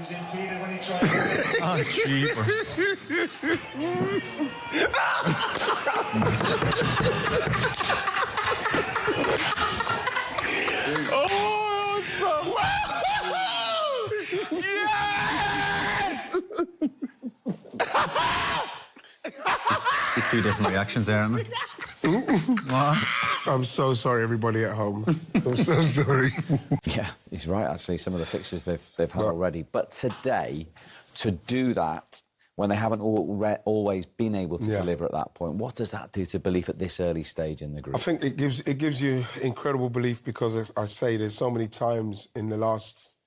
Oh, jeepers. Oh, so... Two different reactions there, aren't there? What? I'm so sorry, everybody at home. I'm so sorry. Yeah, he's right, actually, some of the fixtures they've had already. But today, to do that, when they haven't always been able to deliver at that point, what does that do to belief at this early stage in the group? I think it gives you incredible belief because, as I say, there's so many times in the last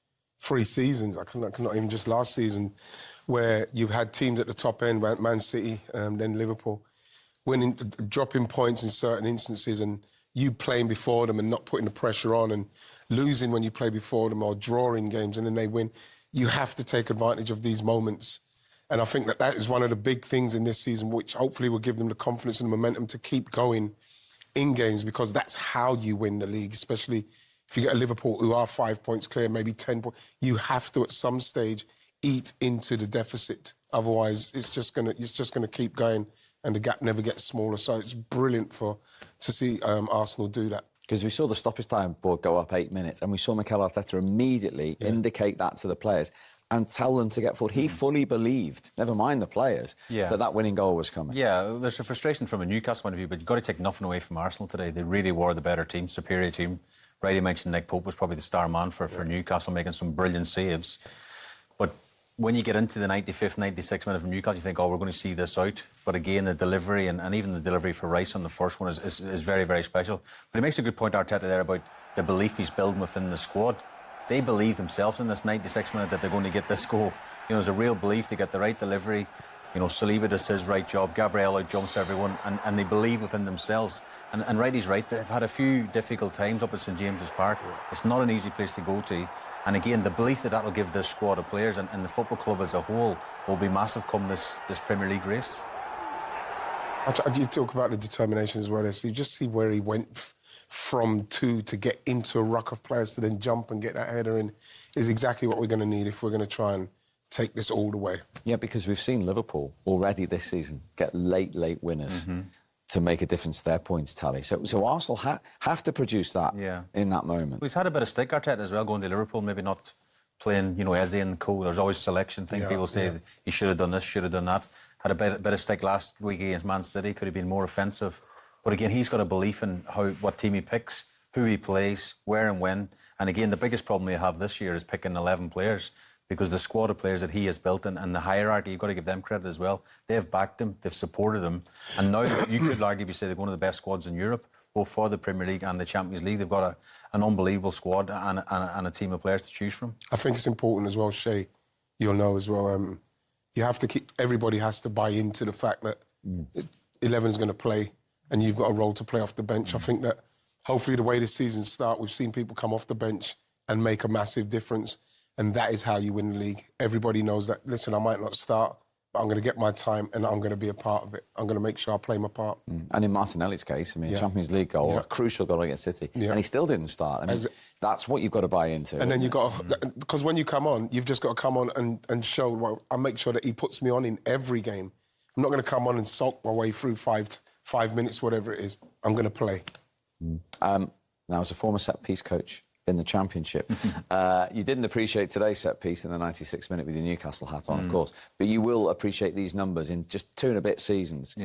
3 seasons, I cannot even just last season, where you've had teams at the top end, Man City, then Liverpool, dropping points in certain instances and you playing before them and not putting the pressure on and losing when you play before them or drawing games and then they win. You have to take advantage of these moments. And I think that is one of the big things in this season, which hopefully will give them the confidence and the momentum to keep going in games, because that's how you win the league, especially if you get a Liverpool who are 5 points clear, maybe 10 points. You have to, at some stage, eat into the deficit. Otherwise, it's just gonna keep going and the gap never gets smaller. So it's brilliant to see Arsenal do that. Because we saw the stoppage time board go up 8 minutes and we saw Mikel Arteta immediately indicate that to the players and tell them to get forward. He fully believed, never mind the players, that winning goal was coming. Yeah, there's a frustration from a Newcastle point of view, but you've got to take nothing away from Arsenal today. They really were the better team, superior team. Wright mentioned Nick Pope was probably the star man for Newcastle, making some brilliant saves. But when you get into the 95th, 96th minute from Newcastle, you think, oh, we're going to see this out. But again, the delivery and even the delivery for Rice on the first one is very, very special. But he makes a good point, Arteta, there about the belief he's building within the squad. They believe themselves in this 96th minute that they're going to get this goal. You know, there's a real belief they get the right delivery. You know, Saliba does his right job. Gabriel out-jumps everyone, and they believe within themselves. And Wright is right. They've had a few difficult times up at St James's Park. It's not an easy place to go to. And again, the belief that will give this squad of players and the football club as a whole will be massive come this Premier League race. You talk about the determination as well. You just see where he went from to get into a ruck of players to then jump and get that header in is exactly what we're going to need if we're going to try and take this all the way. Yeah, because we've seen Liverpool already this season get late winners to make a difference to their points tally. So Arsenal have to produce that in that moment. Well, he's had a bit of stick, Arteta, as well, going to Liverpool, maybe not playing, you know, Eze and co. There's always selection thing. People say he should have done this, should have done that. Had a bit of stick last week against Man City, could have been more offensive. But again, he's got a belief in what team he picks, who he plays, where and when. And again, the biggest problem we have this year is picking 11 players, because the squad of players that he has built and the hierarchy, you've got to give them credit as well. They've backed him, they've supported him. And now you could arguably say they're one of the best squads in Europe, both for the Premier League and the Champions League. They've got an unbelievable squad and a team of players to choose from. I think it's important as well, Shay, you'll know as well, you have to everybody has to buy into the fact that 11 is going to play and you've got a role to play off the bench. I think that hopefully the way the season starts, we've seen people come off the bench and make a massive difference, and that is how you win the league. Everybody knows that, listen, I might not start, but I'm going to get my time and I'm going to be a part of it. I'm going to make sure I play my part. And in Martinelli's case, I mean, Champions League goal, a crucial goal against City, and he still didn't start. I mean, that's what you've got to buy into. And then you've got to, because when you come on, you've just got to come on and show, well, I make sure that he puts me on in every game. I'm not going to come on and sulk my way through five minutes, whatever it is. I'm going to play. Now, as a former set-piece coach in the Championship, you didn't appreciate today's set-piece in the 96th minute with your Newcastle hat on, of course, but you will appreciate these numbers in just 2 and a bit seasons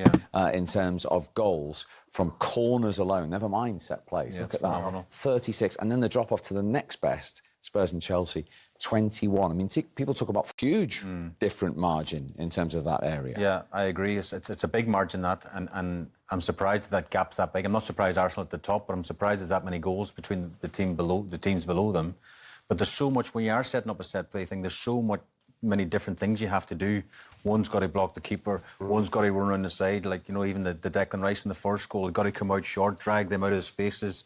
in terms of goals from corners alone, never mind set plays. Look at that, 36, and then the drop-off to the next best, Spurs and Chelsea, 21. I mean, people talk about huge different margin in terms of that area. Yeah, I agree. It's a big margin, that, and I'm surprised that gap's that big. I'm not surprised Arsenal at the top, but I'm surprised there's that many goals between the teams below them. But there's so much, when you are setting up a set play thing, there's many different things you have to do. One's got to block the keeper, one's got to run around the side, like, you know, even the Declan Rice in the first goal, got to come out short, drag them out of the spaces.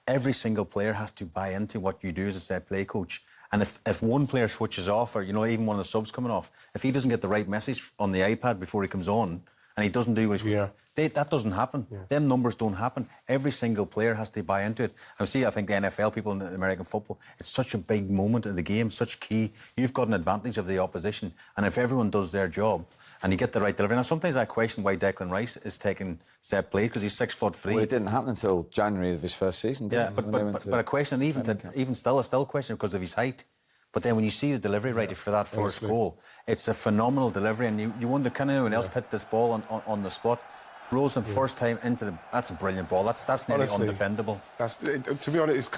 Every single player has to buy into what you do as a set play coach. And if one player switches off, or, you know, even one of the subs coming off, if he doesn't get the right message on the iPad before he comes on, and he doesn't do what he's... Yeah. That doesn't happen. Yeah. Them numbers don't happen. Every single player has to buy into it. I think the NFL people in American football, it's such a big moment in the game, such key. You've got an advantage of the opposition, and if everyone does their job and you get the right delivery... Now, sometimes I question why Declan Rice is taking set play, because he's 6'3". Well, it didn't happen until January of his first season, did Yeah, it? but a question, even still a question because of his height. But then when you see the delivery rate for that first goal, it's a phenomenal delivery, and you wonder, can anyone else hit this ball on the spot? Rolls him first time into the... That's a brilliant ball. That's nearly Honestly, undefendable. To be honest, it's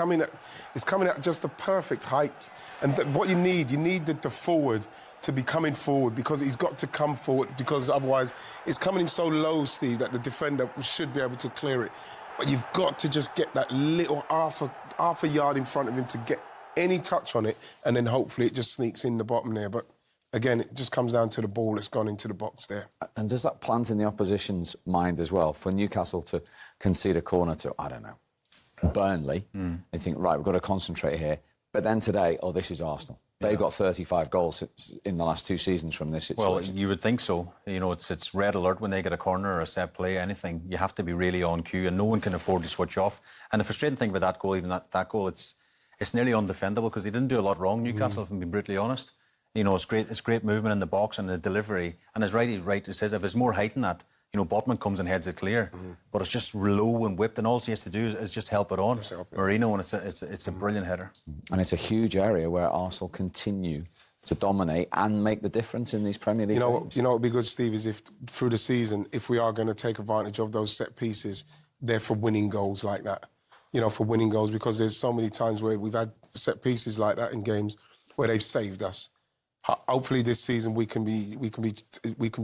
coming at just the perfect height. And what you need the forward to be coming forward, because he's got to come forward, because otherwise it's coming in so low, Steve, that the defender should be able to clear it. But you've got to just get that little half a yard in front of him to get any touch on it, and then hopefully it just sneaks in the bottom there. But again, it just comes down to the ball that's gone into the box there. And does that plant in the opposition's mind as well, for Newcastle to concede a corner to, I don't know, Burnley? They think, right, we've got to concentrate here. But then today, oh, this is Arsenal. They've got 35 goals in the last 2 seasons from this situation. Well, you would think so. You know, it's red alert when they get a corner or a set play, anything. You have to be really on cue, and no one can afford to switch off. And the frustrating thing about that goal, even that goal, it's nearly undefendable, because they didn't do a lot wrong, Newcastle, if I'm being brutally honest. You know, it's great movement in the box and the delivery. And as Wright says, if there's more height than that, you know, Botman comes and heads it clear. But it's just low and whipped, and all he has to do is just help it on. Marino, and it's a brilliant header. And it's a huge area where Arsenal continue to dominate and make the difference in these Premier League games. You know what would be good, Steve, is if through the season, if we are going to take advantage of those set pieces, they're for winning goals like that. You know, for winning goals, because there's so many times where we've had set pieces like that in games where they've saved us. Hopefully this season we can be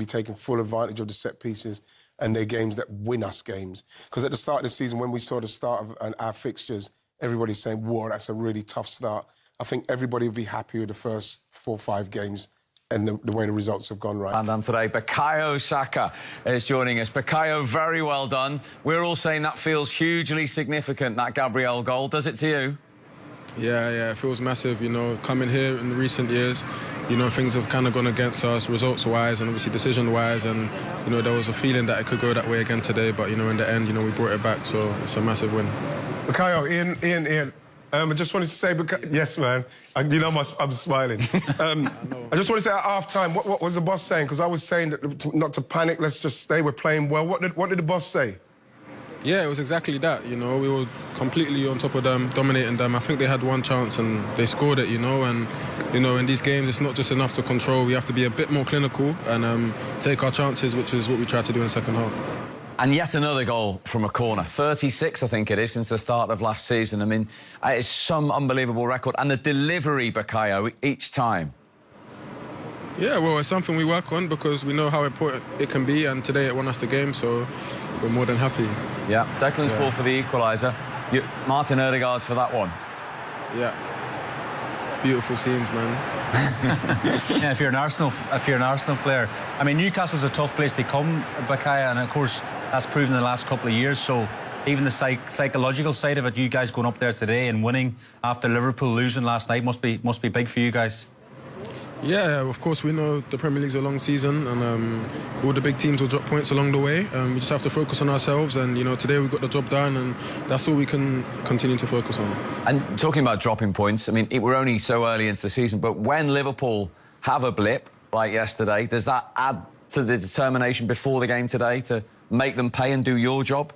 taking full advantage of the set pieces, and they're games that win us games. Because at the start of the season, when we saw the start of our fixtures, everybody's saying, "Whoa, that's a really tough start." I think everybody would be happy with the first 4 or 5 games and the way the results have gone, right. And then today, Bukayo Saka is joining us. Bukayo, very well done. We're all saying that feels hugely significant, that Gabriel goal. Does it to you? Yeah, it feels massive, you know, coming here in recent years, you know, things have kind of gone against us results-wise and obviously decision-wise, and, you know, there was a feeling that it could go that way again today, but, you know, in the end, you know, we brought it back, so it's a massive win. Bukayo, Ian, I just wanted to say, yes, man, you know I'm smiling. I just want to say at half-time, what was the boss saying? Because I was saying that not to panic, let's just stay, we're playing well. What did the boss say? Yeah, it was exactly that, you know. We were completely on top of them, dominating them. I think they had one chance and they scored it, you know. And, you know, in these games, it's not just enough to control. We have to be a bit more clinical and take our chances, which is what we tried to do in the second half. And yet another goal from a corner. 36, I think it is, since the start of last season. I mean, it's some unbelievable record. And the delivery, Bukayo, each time. Yeah, well, it's something we work on because we know how important it can be, and today it won us the game, so we're more than happy. Yeah, Declan's ball for the equaliser. Martin Odegaard's for that one. Yeah. Beautiful scenes, man. Yeah, if you're an Arsenal player, I mean, Newcastle's a tough place to come, Bukayo, and of course that's proven in the last couple of years. So even the psychological side of it, you guys going up there today and winning after Liverpool losing last night must be big for you guys. Yeah, of course, we know the Premier League's a long season and all the big teams will drop points along the way. We just have to focus on ourselves and, you know, today we got the job done and that's all we can continue to focus on. And talking about dropping points, I mean, we're only so early into the season, but when Liverpool have a blip like yesterday, does that add to the determination before the game today to make them pay and do your job?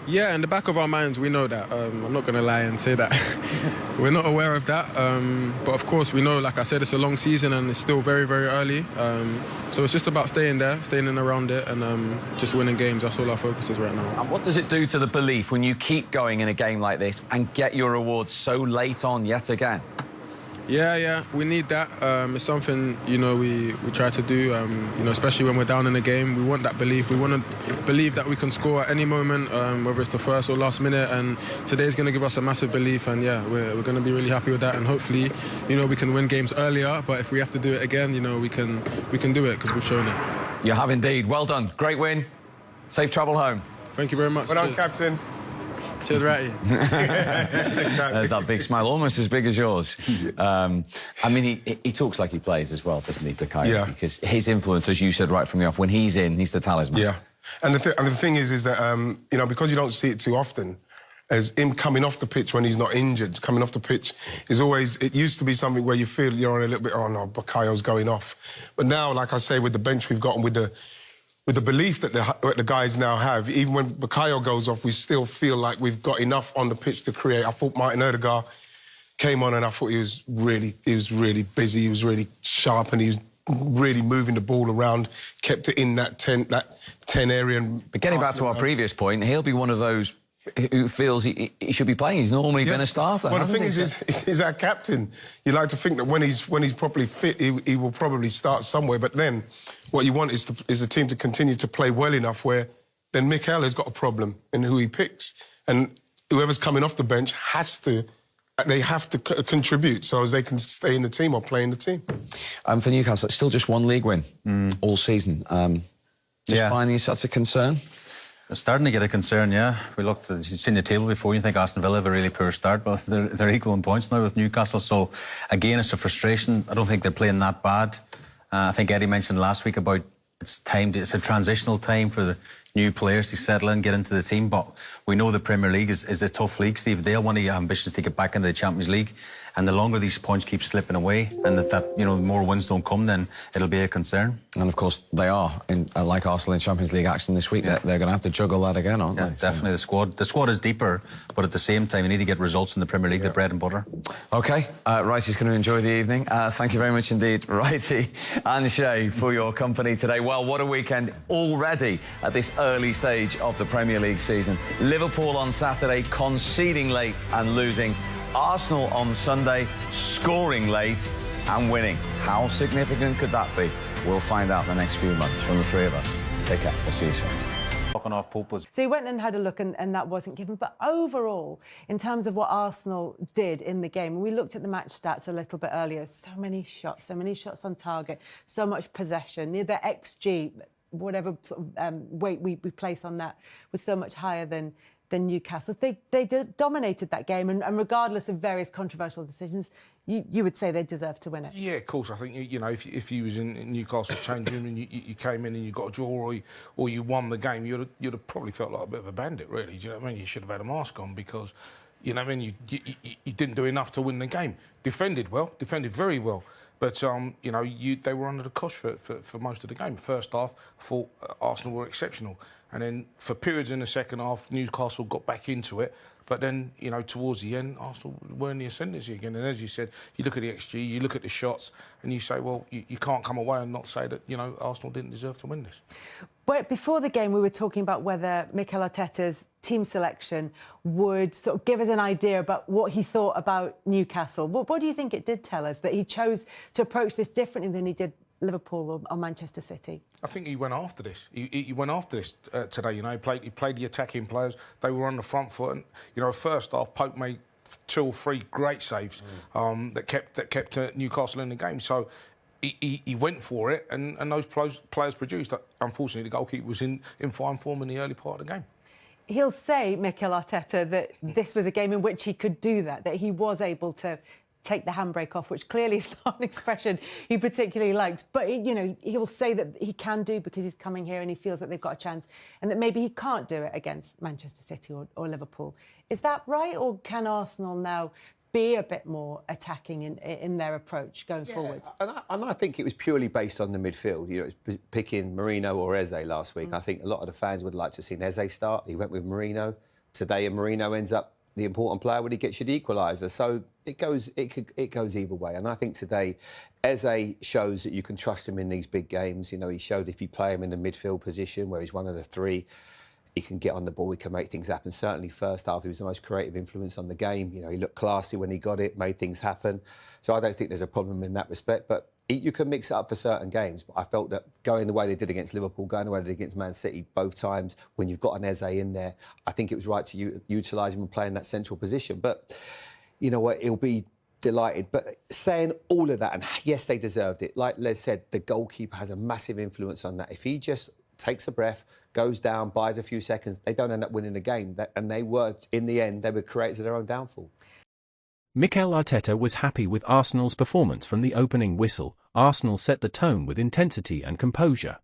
Yeah, in the back of our minds, we know that. I'm not going to lie and say that. We're not aware of that. But, of course, we know, like I said, it's a long season and it's still very, very early. So it's just about staying there, staying in around it and just winning games. That's all our focus is right now. And what does it do to the belief when you keep going in a game like this and get your rewards so late on yet again? Yeah, we need that. It's something, you know, we try to do, you know, especially when we're down in the game. We want that belief. We want to believe that we can score at any moment, whether it's the first or last minute. And today's going to give us a massive belief. And, yeah, we're going to be really happy with that. And hopefully, you know, we can win games earlier. But if we have to do it again, you know, we can do it because we've shown it. You have indeed. Well done. Great win. Safe travel home. Thank you very much. Well done, Captain. Cheers, Wrighty. There's that big smile, almost as big as yours. I mean, he talks like he plays as well, doesn't he, Bukayo? Yeah. Because his influence, as you said right from the off, when he's in, he's the talisman. Yeah. And the thing is that, you know, because you don't see it too often, as him coming off the pitch when he's not injured, coming off the pitch is always... It used to be something where you feel you're on a little bit, oh, no, Bukayo's going off. But now, like I say, with the bench we've got and with the belief that the guys now have, even when Bukayo goes off, we still feel like we've got enough on the pitch to create. I thought Martin Odegaard came on and I thought he was really busy, he was really sharp and he was really moving the ball around, kept it in that 10 area. But getting back to our previous point, he'll be one of those who feels he should be playing. He's normally been a starter. Well, the thing is, he's our captain. You like to think that when he's properly fit, he will probably start somewhere. But then, what you want is the team to continue to play well enough where then Mikel has got a problem in who he picks, and whoever's coming off the bench has to. They have to contribute so as they can stay in the team or play in the team. For Newcastle, it's still just one league win all season. Just finding that's a concern. It's starting to get a concern, yeah. We looked at, you've seen the table before, you think Aston Villa have a really poor start, but they're equal in points now with Newcastle. So, again, it's a frustration. I don't think they're playing that bad. I think Eddie mentioned last week about it's a transitional time for the new players to settle in, get into the team. But we know the Premier League is a tough league, Steve. They'll want to have ambitions to get back into the Champions League. And the longer these points keep slipping away and that you know, the more wins don't come, then it'll be a concern. And, of course, they are, like Arsenal in Champions League action this week. Yeah. They're going to have to juggle that again, aren't they? Definitely. The squad is deeper, but at the same time, you need to get results in the Premier League, the bread and butter. OK, Wrighty's going to enjoy the evening. Thank you very much indeed, Wrighty and Shay, for your company today. Well, what a weekend already at this early stage of the Premier League season. Liverpool on Saturday, conceding late and losing. Arsenal on Sunday, scoring late and winning. How significant could that be? We'll find out in the next few months from the three of us. Take care. We'll see you soon. So he went and had a look and that wasn't given. But overall, in terms of what Arsenal did in the game, we looked at the match stats a little bit earlier. So many shots on target, so much possession. The XG, whatever sort of weight we place on that, was so much higher than Newcastle. They dominated that game, and regardless of various controversial decisions, you would say they deserved to win it. Yeah, of course. I think, you know, if you was in Newcastle changing room and you came in and you got a draw or you won the game, you'd have probably felt like a bit of a bandit, really. Do you know what I mean? You should have had a mask on because, you know what I mean, you didn't do enough to win the game. Defended very well. But, you know, they were under the cosh for most of the game. First half, I thought Arsenal were exceptional. And then for periods in the second half, Newcastle got back into it. But then, you know, towards the end, Arsenal were in the ascendancy again. And as you said, you look at the XG, you look at the shots, and you say, well, you can't come away and not say that, you know, Arsenal didn't deserve to win this. But before the game, we were talking about whether Mikel Arteta's team selection would sort of give us an idea about what he thought about Newcastle. What do you think it did tell us, that he chose to approach this differently than he did Liverpool or Manchester City? I think he went after this. He went after this today. You know, he played the attacking players. They were on the front foot, and you know, first half, Pope made 2 or 3 great saves that kept Newcastle in the game. So he went for it, and those players produced. Unfortunately, the goalkeeper was in fine form in the early part of the game. He'll say, Mikel Arteta, that this was a game in which he could do that he was able to take the handbrake off, which clearly is not an expression he particularly likes. But, you know, he'll say that he can do because he's coming here and he feels that they've got a chance and that maybe he can't do it against Manchester City or Liverpool. Is that right? Or can Arsenal now be a bit more attacking in their approach going forward? And I think it was purely based on the midfield. You know, it was picking Marino or Eze last week. I think a lot of the fans would like to have seen Eze start. He went with Marino today, and Marino ends up the important player when he gets you the equaliser. So it goes either way. And I think today, Eze shows that you can trust him in these big games. You know, he showed if you play him in the midfield position where he's one of the 3, he can get on the ball, he can make things happen. Certainly first half, he was the most creative influence on the game. You know, he looked classy when he got it, made things happen. So I don't think there's a problem in that respect. But you can mix it up for certain games. But I felt that going the way they did against Liverpool, going the way they did against Man City both times, when you've got an Eze in there, I think it was right to utilise him and play in that central position. But you know what, he'll be delighted. But saying all of that, and yes, they deserved it. Like Les said, the goalkeeper has a massive influence on that. If he just takes a breath, goes down, buys a few seconds. They don't end up winning the game. And they were, in the end, they were creators of their own downfall. Mikel Arteta was happy with Arsenal's performance from the opening whistle. Arsenal set the tone with intensity and composure.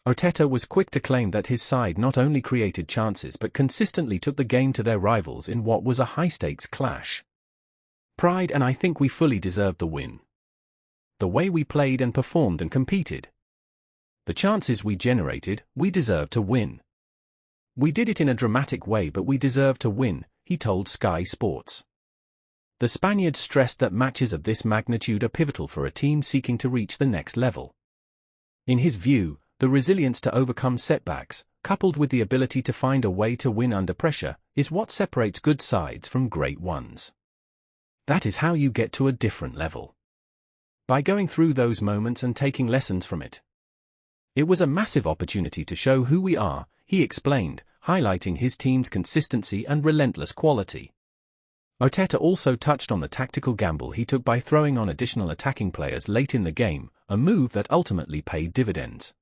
Arteta was quick to claim that his side not only created chances but consistently took the game to their rivals in what was a high-stakes clash. Pride, and I think we fully deserved the win. The way we played and performed and competed. The chances we generated, we deserved to win. We did it in a dramatic way, but we deserved to win, he told Sky Sports. The Spaniard stressed that matches of this magnitude are pivotal for a team seeking to reach the next level. In his view, the resilience to overcome setbacks, coupled with the ability to find a way to win under pressure, is what separates good sides from great ones. That is how you get to a different level. By going through those moments and taking lessons from it. It was a massive opportunity to show who we are, he explained, highlighting his team's consistency and relentless quality. Arteta also touched on the tactical gamble he took by throwing on additional attacking players late in the game, a move that ultimately paid dividends.